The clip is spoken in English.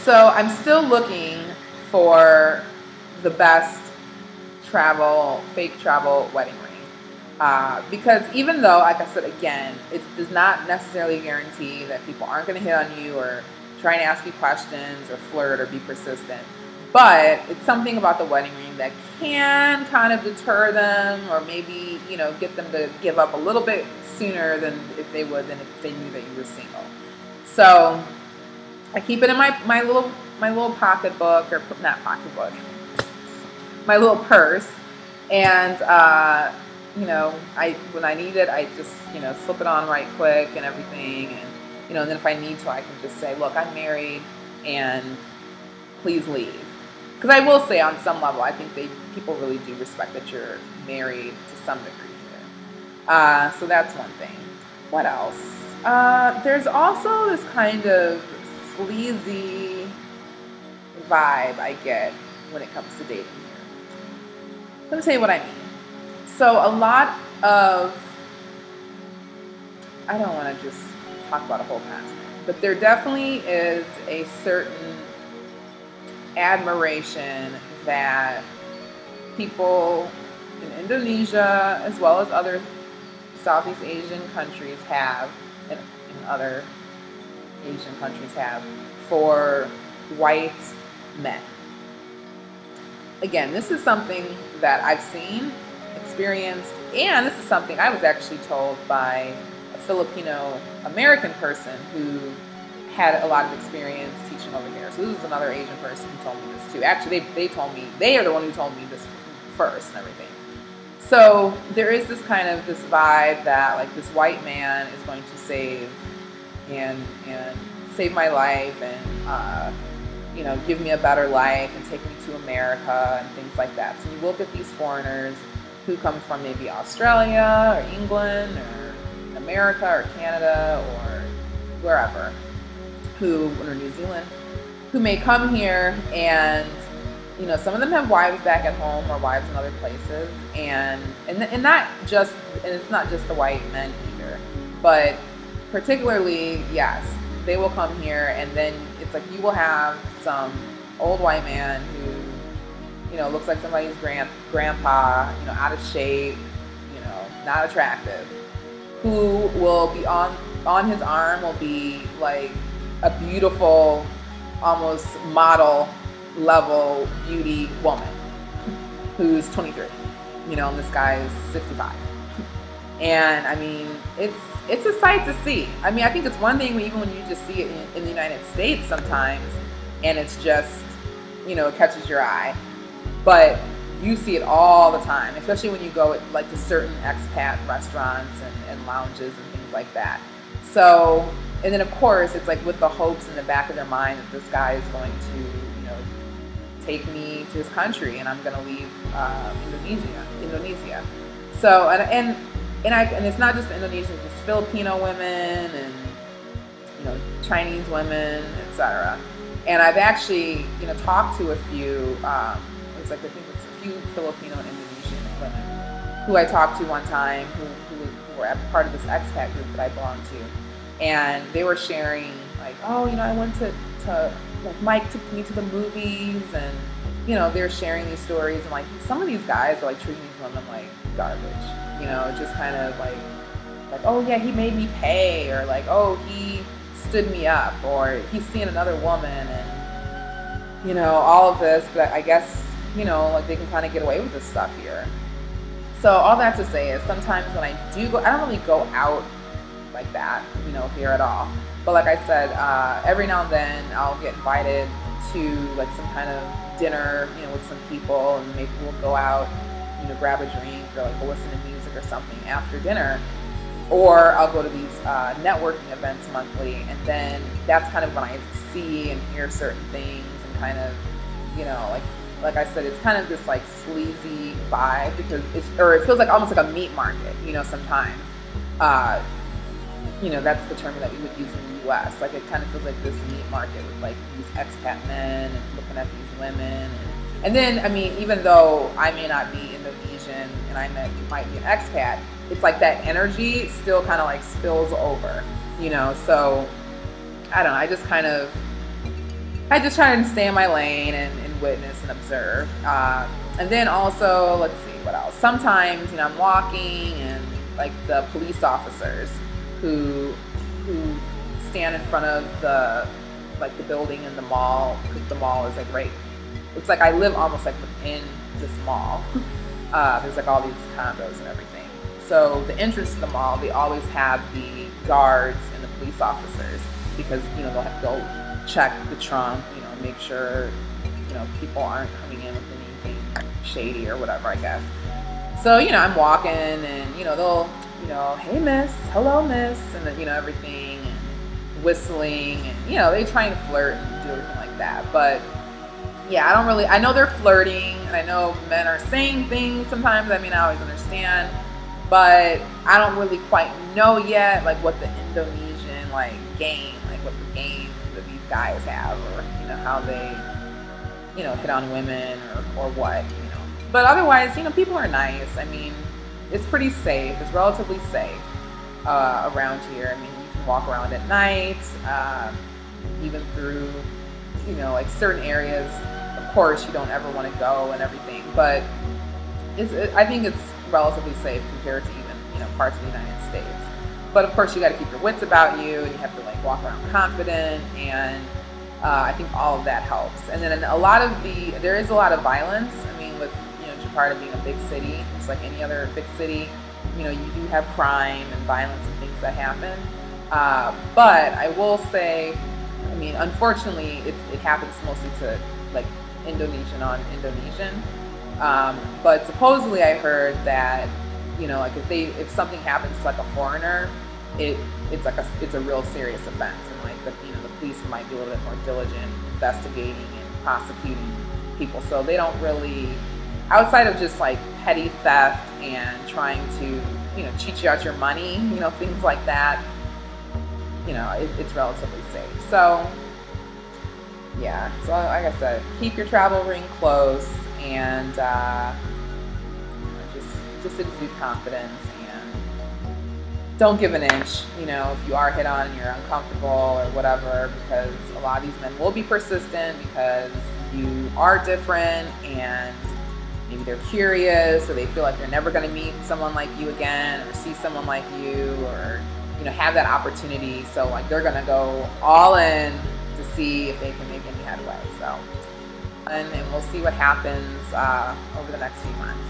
So I'm still looking for the best fake travel wedding ring. Because even though, like I said again, it does not necessarily guarantee that people aren't going to hit on you or try and ask you questions or flirt or be persistent. But it's something about the wedding ring that can kind of deter them, or maybe, get them to give up a little bit sooner than if they knew that you were single. So I keep it in my little pocketbook, or not pocketbook, my little purse, and when I need it, I just slip it on right quick and everything, and and then if I need to, I can just say, look, I'm married, and please leave. Because I will say, on some level, I think people really do respect that you're married to some degree here. So that's one thing. What else? There's also this kind of sleazy vibe I get when it comes to dating here. Let me tell you what I mean. So a lot of, I don't want to just talk about a whole continent, but there definitely is a certain admiration that people in Indonesia, as well as other Southeast Asian countries have, and other Asian countries have, for white men. Again, this is something that I've seen, experienced, and this is something I was actually told by a Filipino American person who had a lot of experience teaching over here. So this is another Asian person who told me this too. Actually, they are the one who told me this first and everything. So there is this vibe that, like, this white man is going to save my life and give me a better life and take me to America and things like that. So you look at these foreigners who come from maybe Australia or England or America or Canada or wherever, or New Zealand, who may come here, and some of them have wives back at home or wives in other places, and it's not just the white men either, but particularly, yes, they will come here, and then it's like you will have some old white man who looks like somebody's grandpa, out of shape, not attractive, who will be on his arm will be like a beautiful, almost model level beauty woman who's 23, and this guy is 65. And I mean, it's a sight to see. I mean, I think it's one thing even when you just see it in the United States sometimes, and it's just, it catches your eye. But you see it all the time, especially when you go to certain expat restaurants and lounges and things like that. So, and then of course, it's like with the hopes in the back of their mind that this guy is going to, take me to his country, and I'm going to leave Indonesia. So, and it's not just Indonesians, it's Filipino women and Chinese women, etc. And I've actually talked to a few. I think it's a few Filipino and Indonesian women who I talked to one time who were part of this expat group that I belong to, and they were sharing like, oh, I went to like Mike took me to the movies, and they're sharing these stories, and like some of these guys are like treating these women like garbage, just kind of like, oh yeah, he made me pay, or like, oh, he stood me up, or he's seeing another woman, and all of this. But I guess like they can kind of get away with this stuff here. So all that to say is, sometimes when I do go, I don't really go out like that, here at all. But like I said, every now and then I'll get invited to like some kind of dinner, with some people, and maybe we'll go out, grab a drink, or like we'll listen to music or something after dinner. Or I'll go to these networking events monthly, and then that's kind of when I see and hear certain things, and kind of, like I said, it's kind of this like sleazy vibe, because it feels like almost like a meat market, sometimes. That's the term that we would use in the U.S. Like, it kind of feels like this meat market with like these expat men and looking at these women, and then I mean, even though I may not be Indonesian and I might be an expat, it's like that energy still kind of like spills over, So I don't know. I just kind of I just try to stay in my lane and witness and observe. And then also, let's see, what else? Sometimes, you know, I'm walking and like the police officers who stand in front of the like the building in the mall, because the mall is like right. It's like I live almost like within this mall. There's like all these condos and everything. So the entrance to the mall, they always have the guards and the police officers, because you know they'll check the trunk, you know, make sure you know people aren't coming in with anything shady or whatever, I guess. So you know I'm walking and you know they'll you know, hey miss, hello miss, and then you know everything, and whistling, and you know they try and flirt and do everything like that. But yeah, I know they're flirting, and I know men are saying things sometimes. I mean, I always understand, but I don't really quite know yet, like what the Indonesian like game, like what the game that these guys have, or you know how they, you know, hit on women or what, you know. But otherwise, you know, people are nice. I mean, it's pretty safe. It's relatively safe around here. I mean, you can walk around at night, even through, you know, like certain areas. Of course, you don't ever want to go and everything, but I think it's relatively safe compared to even, you know, parts of the United States. But of course, you got to keep your wits about you, and you have to like walk around confident, and I think all of that helps. And then there is a lot of violence. I mean, with you know Jakarta being a big city, just like any other big city, you know, you do have crime and violence and things that happen. But I will say, I mean, unfortunately, it happens mostly to like Indonesian on Indonesian. But supposedly I heard that, you know, like if something happens to like a foreigner, it's a real serious offense, and like the police might be a little bit more diligent investigating and prosecuting people. So they don't really, outside of just like petty theft and trying to, you know, cheat you out your money, you know, things like that, you know, it's relatively safe. So yeah, so like I said, keep your travel ring close, and just exude confidence, and don't give an inch, you know, if you are hit on and you're uncomfortable or whatever, because a lot of these men will be persistent because you are different, and maybe they're curious, or they feel like they're never going to meet someone like you again, or see someone like you, or you know, have that opportunity. So like they're going to go all in to see if they can make any headway. So, and we'll see what happens over the next few months.